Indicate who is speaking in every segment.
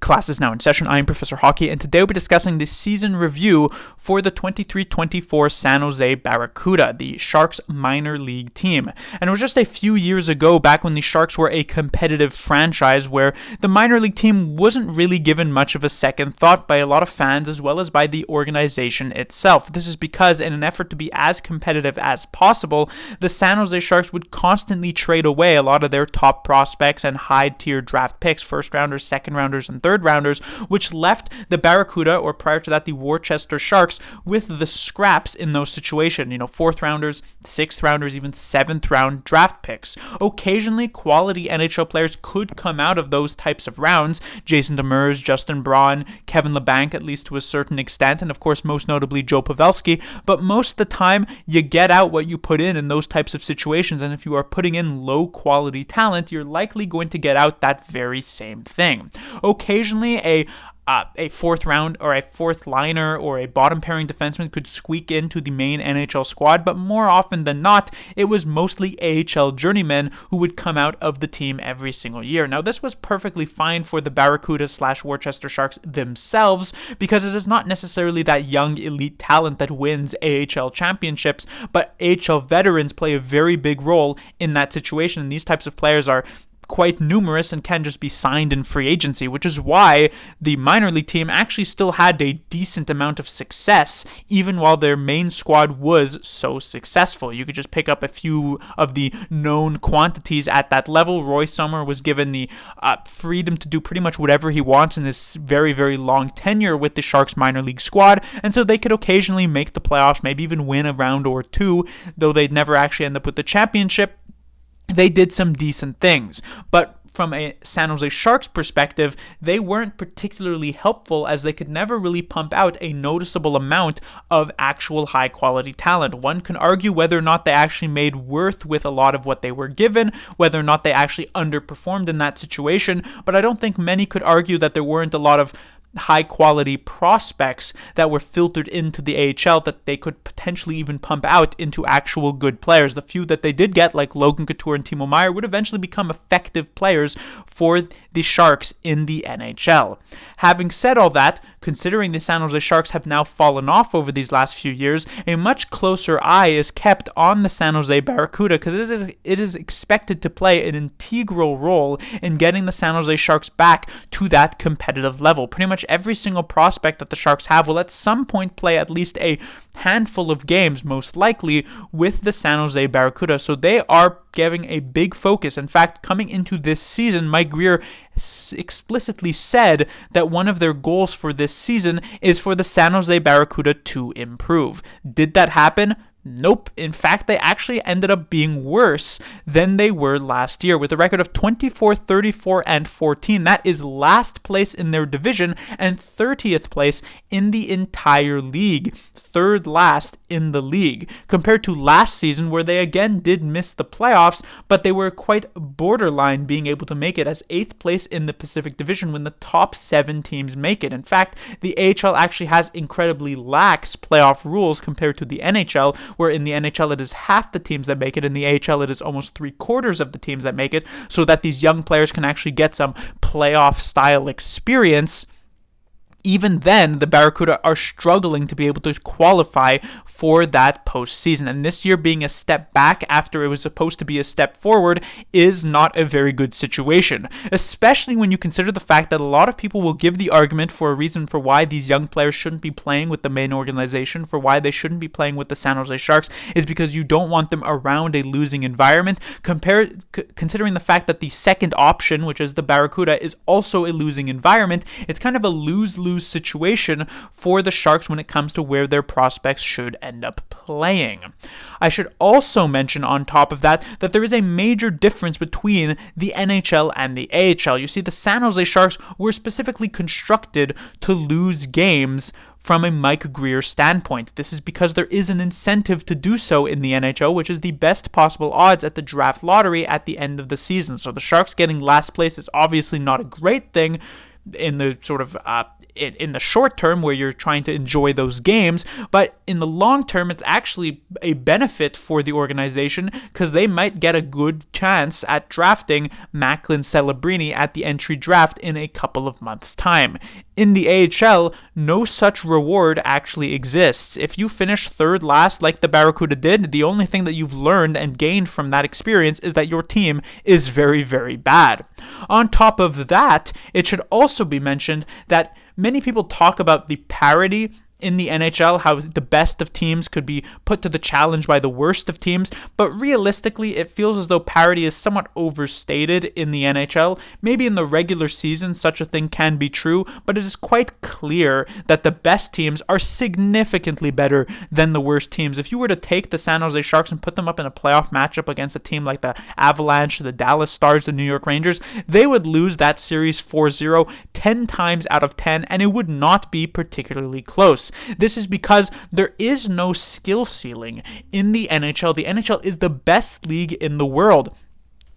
Speaker 1: Class is now in session. I am Professor Hockey, and today we'll be discussing the season review for the 23-24 San Jose Barracuda, the Sharks minor league team. And it was just a few years ago, back when the Sharks were a competitive franchise, where the minor league team wasn't really given much of a second thought by a lot of fans as well as by the organization itself. This is because, in an effort to be as competitive as possible, the San Jose Sharks would constantly trade away a lot of their top prospects and high-tier draft picks, first-rounders, second-rounders, and third-rounders, which left the Barracuda, or prior to that, the Worcester Sharks, with the scraps in those situations. Fourth-rounders, sixth-rounders, even seventh-round draft picks. Occasionally, quality NHL players could come out of those types of rounds. Jason Demers, Justin Braun, Kevin Labanc, at least to a certain extent, and of course, most notably, Joe Pavelski. But most of the time, you get out what you put in those types of situations, and if you are putting in low-quality talent, you're likely going to get out that very same thing. Occasionally, a fourth round or a fourth liner or a bottom pairing defenseman could squeak into the main NHL squad, but more often than not, it was mostly AHL journeymen who would come out of the team every single year. Now, this was perfectly fine for the Barracuda/Worcester Sharks themselves, because it is not necessarily that young elite talent that wins AHL championships, but AHL veterans play a very big role in that situation, and these types of players are quite numerous and can just be signed in free agency, which is why the minor league team actually still had a decent amount of success even while their main squad was so successful. You could just pick up a few of the known quantities at that level. Roy Sommer was given the freedom to do pretty much whatever he wants in this very, very long tenure with the Sharks minor league squad, and so they could occasionally make the playoffs, maybe even win a round or two, though they'd never actually end up with the championship. They did some decent things, but from a San Jose Sharks perspective, they weren't particularly helpful, as they could never really pump out a noticeable amount of actual high-quality talent. One can argue whether or not they actually made worth with a lot of what they were given, whether or not they actually underperformed in that situation, but I don't think many could argue that there weren't a lot of high-quality prospects that were filtered into the AHL that they could potentially even pump out into actual good players. The few that they did get, like Logan Couture and Timo Meier, would eventually become effective players for the Sharks in the NHL. Having said all that, considering the San Jose Sharks have now fallen off over these last few years, a much closer eye is kept on the San Jose Barracuda, because it is expected to play an integral role in getting the San Jose Sharks back to that competitive level. Pretty much every single prospect that the Sharks have will at some point play at least a handful of games, most likely, with the San Jose Barracuda. So they are giving a big focus. In fact, coming into this season, Mike Grier explicitly said that one of their goals for this season is for the San Jose Barracuda to improve. Did that happen? Nope. In fact, they actually ended up being worse than they were last year, with a record of 24, 34, and 14. That is last place in their division and 30th place in the entire league. Third last in the league, compared to last season, where they again did miss the playoffs, but they were quite borderline being able to make it as 8th place in the Pacific Division when the top 7 teams make it. In fact, the AHL actually has incredibly lax playoff rules compared to the NHL, where in the NHL it is half the teams that make it, in the AHL it is almost 3/4 of the teams that make it, so that these young players can actually get some playoff style experience. Even then, the Barracuda are struggling to be able to qualify for that postseason. And this year being a step back after it was supposed to be a step forward is not a very good situation, especially when you consider the fact that a lot of people will give the argument for a reason for why these young players shouldn't be playing with the main organization, for why they shouldn't be playing with the San Jose Sharks, is because you don't want them around a losing environment. Considering the fact that the second option, which is the Barracuda, is also a losing environment, it's kind of a lose-lose situation for the Sharks when it comes to where their prospects should end up playing. I should also mention on top of that there is a major difference between the NHL and the AHL. You see, the San Jose Sharks were specifically constructed to lose games from a Mike Grier standpoint. This is because there is an incentive to do so in the NHL, which is the best possible odds at the draft lottery at the end of the season. So the Sharks getting last place is obviously not a great thing, in the sort of in the short term where you're trying to enjoy those games, but in the long term, it's actually a benefit for the organization because they might get a good chance at drafting Macklin Celebrini at the entry draft in a couple of months' time. In the AHL, no such reward actually exists. If you finish third last like the Barracuda did, the only thing that you've learned and gained from that experience is that your team is very, very bad. On top of that, it should also be mentioned that many people talk about the parity in the NHL, how the best of teams could be put to the challenge by the worst of teams, but realistically, it feels as though parity is somewhat overstated in the NHL. Maybe in the regular season, such a thing can be true, but it is quite clear that the best teams are significantly better than the worst teams. If you were to take the San Jose Sharks and put them up in a playoff matchup against a team like the Avalanche, the Dallas Stars, the New York Rangers, they would lose that series 4-0 10 times out of 10, and it would not be particularly close. This is because there is no skill ceiling in the NHL. The NHL is the best league in the world.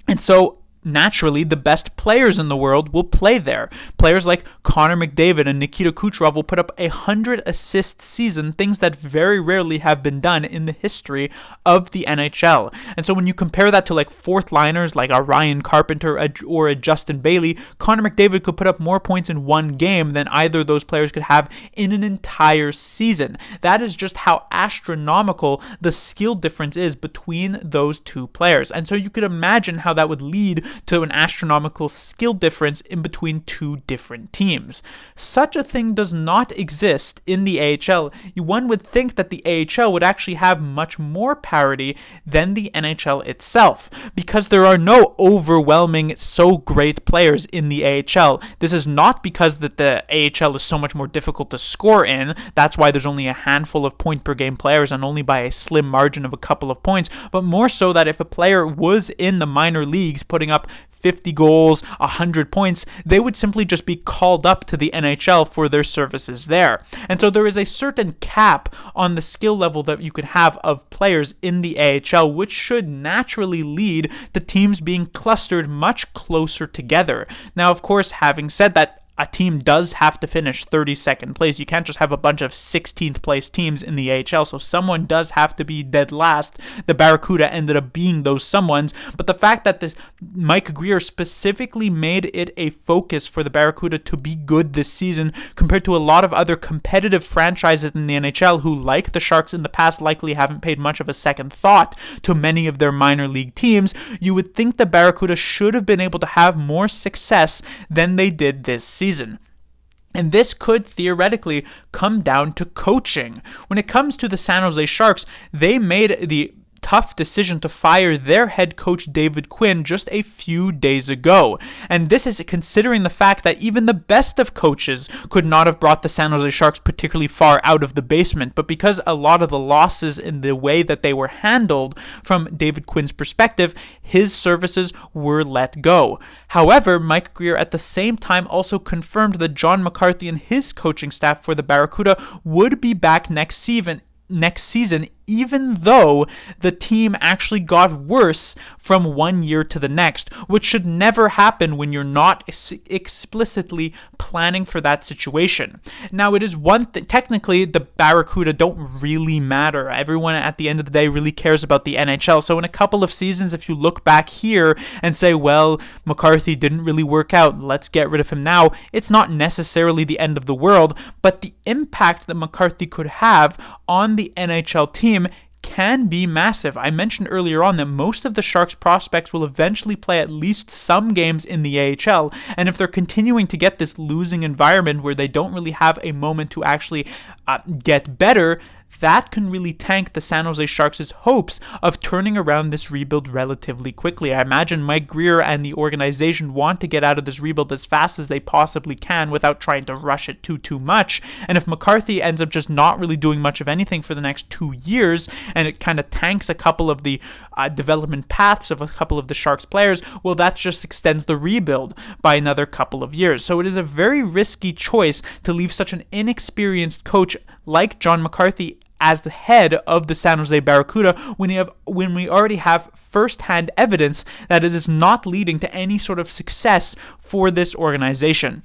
Speaker 1: And so naturally, the best players in the world will play there. Players like Connor McDavid and Nikita Kucherov will put up 100-assist season, things that very rarely have been done in the history of the NHL. And so when you compare that to like fourth liners like a Ryan Carpenter or a Justin Bailey, Connor McDavid could put up more points in one game than either of those players could have in an entire season. That is just how astronomical the skill difference is between those two players. And so you could imagine how that would lead to an astronomical skill difference in between two different teams. Such a thing does not exist in the AHL. One would think that the AHL would actually have much more parity than the NHL itself, because there are no overwhelming, so great players in the AHL. This is not because that the AHL is so much more difficult to score in. That's why there's only a handful of point per game players and only by a slim margin of a couple of points, but more so that if a player was in the minor leagues putting up 50 goals, 100 points, they would simply just be called up to the NHL for their services there. And so there is a certain cap on the skill level that you could have of players in the AHL, which should naturally lead to teams being clustered much closer together. Now, of course, having said that, a team does have to finish 32nd place. You can't just have a bunch of 16th place teams in the AHL, so someone does have to be dead last. The Barracuda ended up being those someones, but the fact that this Mike Grier specifically made it a focus for the Barracuda to be good this season compared to a lot of other competitive franchises in the NHL who, like the Sharks in the past, likely haven't paid much of a second thought to many of their minor league teams, you would think the Barracuda should have been able to have more success than they did this season. And this could theoretically come down to coaching. When it comes to the San Jose Sharks, they made the tough decision to fire their head coach David Quinn just a few days ago. And this is considering the fact that even the best of coaches could not have brought the San Jose Sharks particularly far out of the basement, but because a lot of the losses in the way that they were handled from David Quinn's perspective, his services were let go. However, Mike Grier at the same time also confirmed that John McCarthy and his coaching staff for the Barracuda would be back next season, even though the team actually got worse from one year to the next, which should never happen when you're not explicitly planning for that situation. Now, it is one thing, technically, the Barracuda don't really matter. Everyone at the end of the day really cares about the NHL. So in a couple of seasons, if you look back here and say, well, McCarthy didn't really work out, let's get rid of him now, it's not necessarily the end of the world, but the impact that McCarthy could have on the NHL team can be massive. I mentioned earlier on that most of the Sharks prospects will eventually play at least some games in the AHL, and if they're continuing to get this losing environment where they don't really have a moment to actually get better, that can really tank the San Jose Sharks' hopes of turning around this rebuild relatively quickly. I imagine Mike Grier and the organization want to get out of this rebuild as fast as they possibly can without trying to rush it too much. And if McCarthy ends up just not really doing much of anything for the next 2 years, and it kind of tanks a couple of the development paths of a couple of the Sharks players, well, that just extends the rebuild by another couple of years. So it is a very risky choice to leave such an inexperienced coach like John McCarthy as the head of the San Jose Barracuda when we already have first-hand evidence that it is not leading to any sort of success for this organization.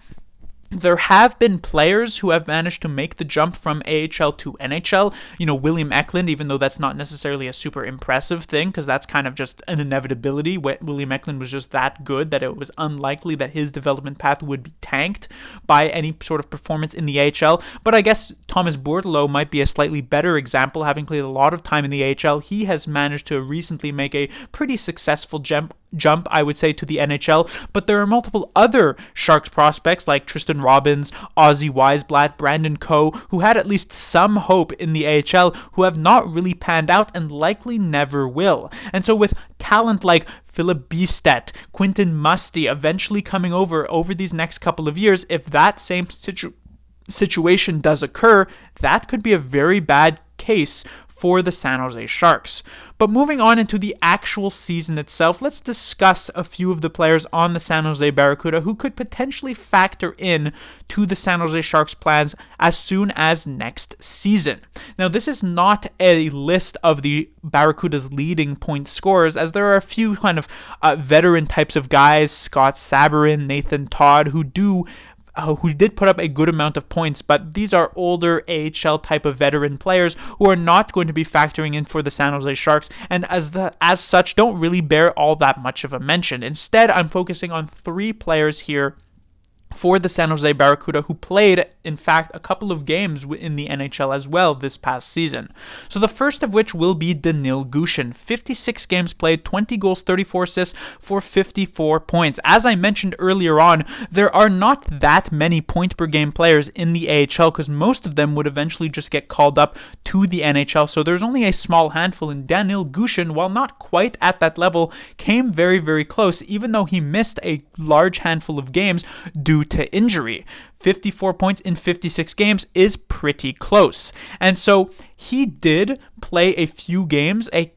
Speaker 1: there have been players who have managed to make the jump from AHL to NHL. William Eklund, even though that's not necessarily a super impressive thing, because that's kind of just an inevitability. William Eklund was just that good that it was unlikely that his development path would be tanked by any sort of performance in the AHL. But I guess Thomas Bordeleau might be a slightly better example. Having played a lot of time in the AHL, he has managed to recently make a pretty successful jump, I would say, to the NHL. But there are multiple other Sharks prospects like Tristan Robbins, Ozzy Weisblatt, Brandon Coe, who had at least some hope in the AHL, who have not really panned out and likely never will. And so with talent like Philip Biestet, Quentin Musty eventually coming over these next couple of years, if that same situation does occur, that could be a very bad case for the San Jose Sharks. But moving on into the actual season itself, let's discuss a few of the players on the San Jose Barracuda who could potentially factor in to the San Jose Sharks' plans as soon as next season. Now, this is not a list of the Barracuda's leading point scorers, as there are a few kind of veteran types of guys, Scott Sabarin, Nathan Todd, who did put up a good amount of points, but these are older AHL type of veteran players who are not going to be factoring in for the San Jose Sharks, and as such don't really bear all that much of a mention. Instead, I'm focusing on 3 players here for the San Jose Barracuda who played, in fact, a couple of games in the NHL as well this past season. So the first of which will be Danil Gushchin. 56 games played, 20 goals, 34 assists for 54 points. As I mentioned earlier on, there are not that many point per game players in the AHL because most of them would eventually just get called up to the NHL. So there's only a small handful, and Danil Gushchin, while not quite at that level, came very, very close, even though he missed a large handful of games due to injury. 54 points in 56 games is pretty close. And so he did play a few games, a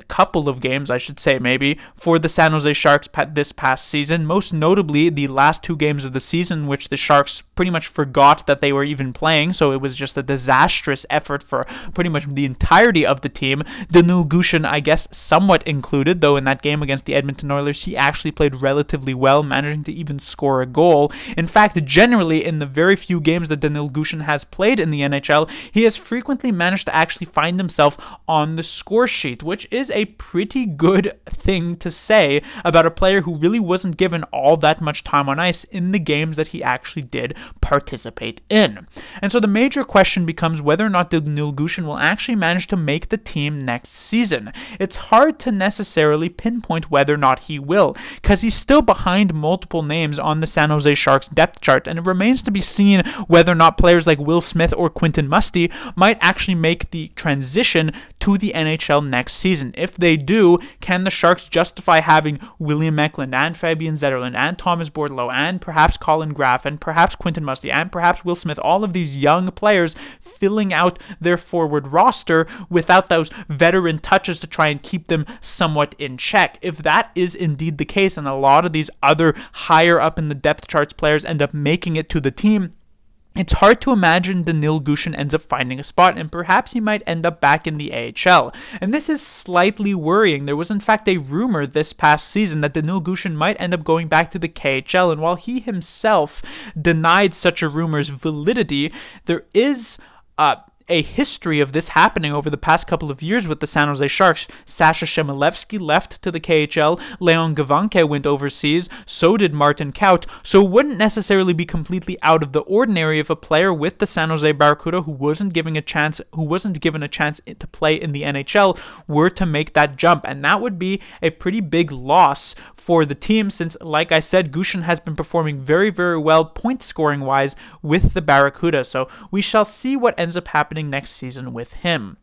Speaker 1: couple of games, I should say, maybe, for the San Jose Sharks this past season, most notably the last 2 games of the season, which the Sharks pretty much forgot that they were even playing, so it was just a disastrous effort for pretty much the entirety of the team. Danil Gushchin, I guess, somewhat included, though in that game against the Edmonton Oilers, he actually played relatively well, managing to even score a goal. In fact, generally, in the very few games that Danil Gushchin has played in the NHL, he has frequently managed to actually find himself on the score sheet, which is a pretty good thing to say about a player who really wasn't given all that much time on ice in the games that he actually did participate in. And so the major question becomes whether or not Danil Gushchin will actually manage to make the team next season. It's hard to necessarily pinpoint whether or not he will, because he's still behind multiple names on the San Jose Sharks depth chart, and it remains to be seen whether or not players like Will Smith or Quentin Musty might actually make the transition to the NHL next season. If they do, can the Sharks justify having William Eklund and Fabian Zetterlund and Thomas Bordeleau and perhaps Colin Graff and perhaps Quentin Musty and perhaps Will Smith, all of these young players filling out their forward roster without those veteran touches to try and keep them somewhat in check? If that is indeed the case, and a lot of these other higher up in the depth charts players end up making it to the team, it's hard to imagine Danil Gushchin ends up finding a spot, and perhaps he might end up back in the AHL. And this is slightly worrying. There was in fact a rumor this past season that Danil Gushchin might end up going back to the KHL, and while he himself denied such a rumor's validity, there is a history of this happening over the past couple of years with the San Jose Sharks. Sasha Chmelevski left to the KHL, Leon Gawanke went overseas, so did Martin Kaut, so it wouldn't necessarily be completely out of the ordinary if a player with the San Jose Barracuda who wasn't given a chance to play in the NHL were to make that jump, and that would be a pretty big loss for the team since, like I said, Gushchin has been performing very, very well point scoring wise with the Barracuda, so we shall see what ends up happening next season with him.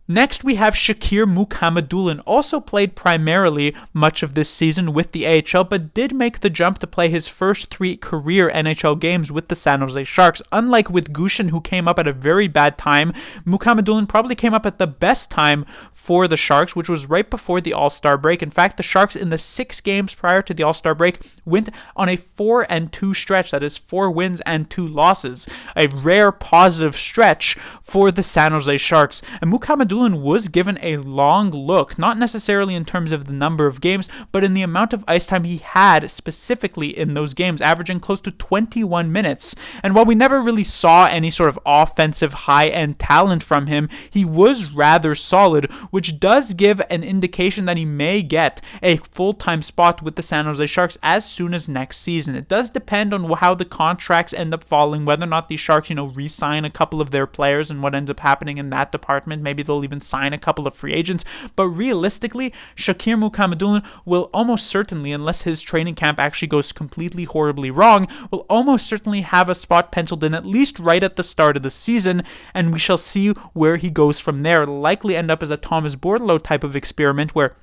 Speaker 1: Next, we have Shakir Mukhamadullin, also played primarily much of this season with the AHL, but did make the jump to play his first 3 career NHL games with the San Jose Sharks. Unlike with Gushchin, who came up at a very bad time, Mukhamadullin probably came up at the best time for the Sharks, which was right before the All-Star break. In fact, the Sharks in the 6 games prior to the All-Star break went on a 4-2 stretch, that is 4 wins and 2 losses, a rare positive stretch for the San Jose Sharks. And Mukhamadullin Mukhamadullin was given a long look, not necessarily in terms of the number of games, but in the amount of ice time he had specifically in those games, averaging close to 21 minutes. And while we never really saw any sort of offensive high-end talent from him, he was rather solid, which does give an indication that he may get a full-time spot with the San Jose Sharks as soon as next season. It does depend on how the contracts end up falling, whether or not the Sharks, re-sign a couple of their players and what ends up happening in that department. Maybe they'll even sign a couple of free agents. But realistically, Shakir Mukhamadullin will almost certainly, unless his training camp actually goes completely horribly wrong, will almost certainly have a spot penciled in at least right at the start of the season, and we shall see where he goes from there. It'll likely end up as a Thomas Bordeleau type of experiment where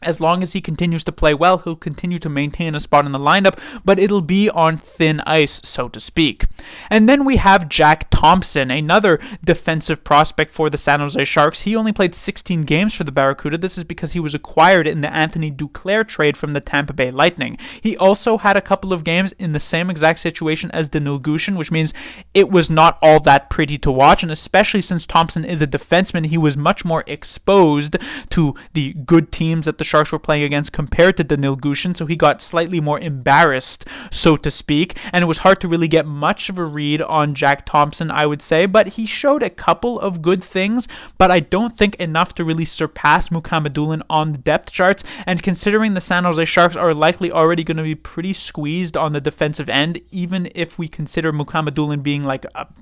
Speaker 1: as long as he continues to play well, he'll continue to maintain a spot in the lineup, but it'll be on thin ice, so to speak. And then we have Jack Thompson, another defensive prospect for the San Jose Sharks. He only played 16 games for the Barracuda. This is because he was acquired in the Anthony Duclair trade from the Tampa Bay Lightning. He also had a couple of games in the same exact situation as Danil Gushchin, which means it was not all that pretty to watch, and especially since Thompson is a defenseman, he was much more exposed to the good teams that the Sharks were playing against compared to Danil Gushchin, so he got slightly more embarrassed, so to speak, and it was hard to really get much of a read on Jack Thompson, I would say, but he showed a couple of good things, but I don't think enough to really surpass Mukhamadullin on the depth charts, and considering the San Jose Sharks are likely already going to be pretty squeezed on the defensive end, even if we consider Mukhamadullin being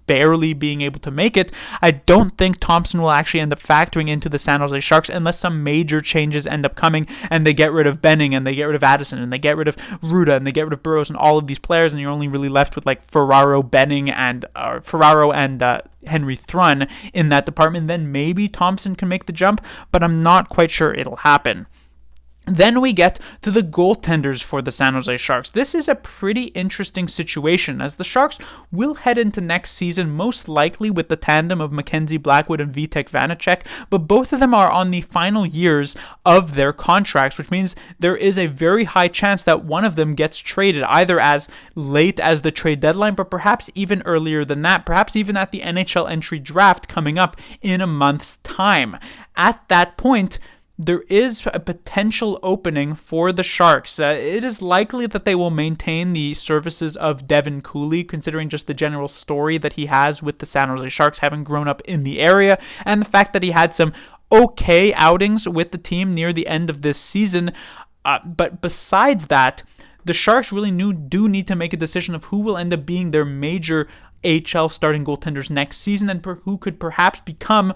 Speaker 1: barely being able to make it, I don't think Thompson will actually end up factoring into the San Jose Sharks unless some major changes end up coming and they get rid of Benning and they get rid of Addison and they get rid of Ruda and they get rid of Burroughs and all of these players, and you're only really left with Ferraro, Benning, and Henry Thrun in that department. Then maybe Thompson can make the jump, but I'm not quite sure it'll happen. Then we get to the goaltenders for the San Jose Sharks. This is a pretty interesting situation, as the Sharks will head into next season most likely with the tandem of Mackenzie Blackwood and Vitek Vanacek, but both of them are on the final years of their contracts, which means there is a very high chance that one of them gets traded, either as late as the trade deadline, but perhaps even earlier than that, perhaps even at the NHL entry draft coming up in a month's time. At that point, there is a potential opening for the Sharks. It is likely that they will maintain the services of Devin Cooley, considering just the general story that he has with the San Jose Sharks, having grown up in the area, and the fact that he had some okay outings with the team near the end of this season. But besides that, the Sharks really do need to make a decision of who will end up being their major AHL starting goaltenders next season, and who could perhaps become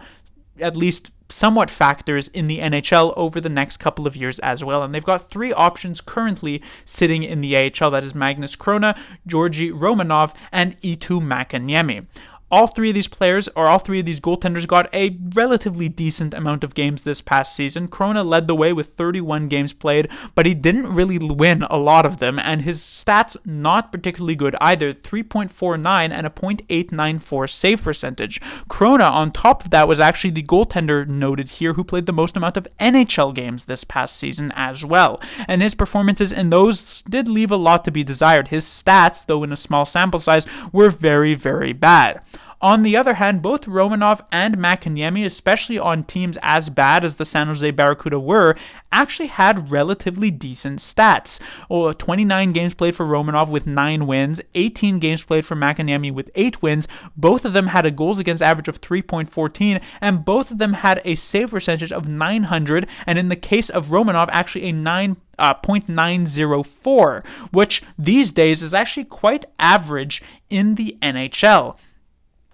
Speaker 1: at least somewhat factors in the NHL over the next couple of years as well. And they've got three options currently sitting in the AHL. That is Magnus Krona, Georgi Romanov, and Eetu Makiniemi. All three of these goaltenders got a relatively decent amount of games this past season. Krona led the way with 31 games played, but he didn't really win a lot of them, and his stats not particularly good either. 3.49 and a .894 save percentage. Krona, on top of that, was actually the goaltender noted here who played the most amount of NHL games this past season as well, and his performances in those did leave a lot to be desired. His stats, though in a small sample size, were very, very bad. On the other hand, both Romanov and Makiniemi, especially on teams as bad as the San Jose Barracuda were, actually had relatively decent stats. 29 games played for Romanov with 9 wins, 18 games played for Makiniemi with 8 wins. Both of them had a goals against average of 3.14, and both of them had a save percentage of 900, and in the case of Romanov, actually a 9.904, which these days is actually quite average in the NHL.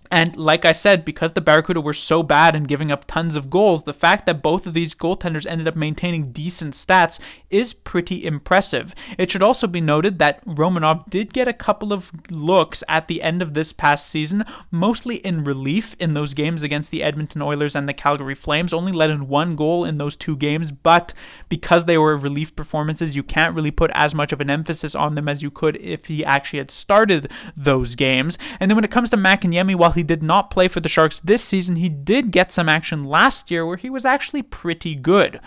Speaker 1: And like I said, because the Barracuda were so bad and giving up tons of goals, the fact that both of these goaltenders ended up maintaining decent stats is pretty impressive. It should also be noted that Romanov did get a couple of looks at the end of this past season, mostly in relief in those games against the Edmonton Oilers and the Calgary Flames, only let in 1 goal in those 2 games, but because they were relief performances, you can't really put as much of an emphasis on them as you could if he actually had started those games. And then when it comes to Makiniemi, while he did not play for the Sharks this season, he did get some action last year where he was actually pretty good.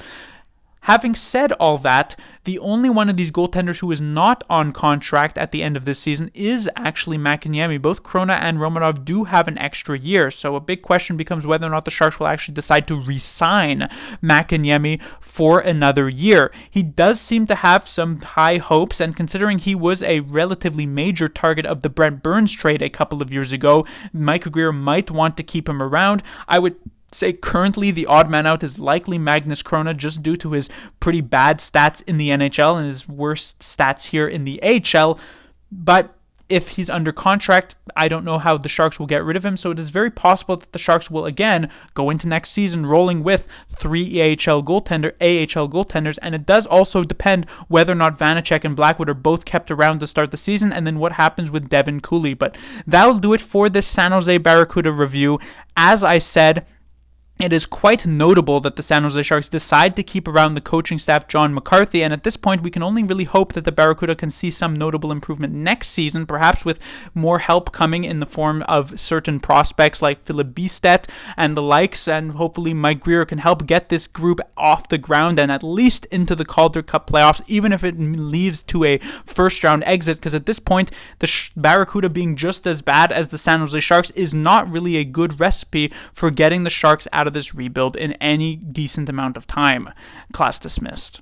Speaker 1: Having said all that, the only one of these goaltenders who is not on contract at the end of this season is actually Mäkiniemi. Both Krona and Romanov do have an extra year, so a big question becomes whether or not the Sharks will actually decide to re-sign Mäkiniemi for another year. He does seem to have some high hopes, and considering he was a relatively major target of the Brent Burns trade a couple of years ago, Mike Greer might want to keep him around. I would say currently the odd man out is likely Magnus Krona, just due to his pretty bad stats in the NHL and his worst stats here in the AHL. But if he's under contract, I don't know how the Sharks will get rid of him, so it is very possible that the Sharks will again go into next season rolling with 3 AHL goaltenders, and it does also depend whether or not Vanacek and Blackwood are both kept around to start the season, and then what happens with Devin Cooley. But that'll do it for this San Jose Barracuda review. As I said, it is quite notable that the San Jose Sharks decide to keep around the coaching staff John McCarthy, and at this point we can only really hope that the Barracuda can see some notable improvement next season, perhaps with more help coming in the form of certain prospects like Philip Biestet and the likes, and hopefully Mike Greer can help get this group off the ground and at least into the Calder Cup playoffs, even if it leads to a first-round exit, because at this point the Barracuda being just as bad as the San Jose Sharks is not really a good recipe for getting the Sharks out of this rebuild in any decent amount of time. Class dismissed.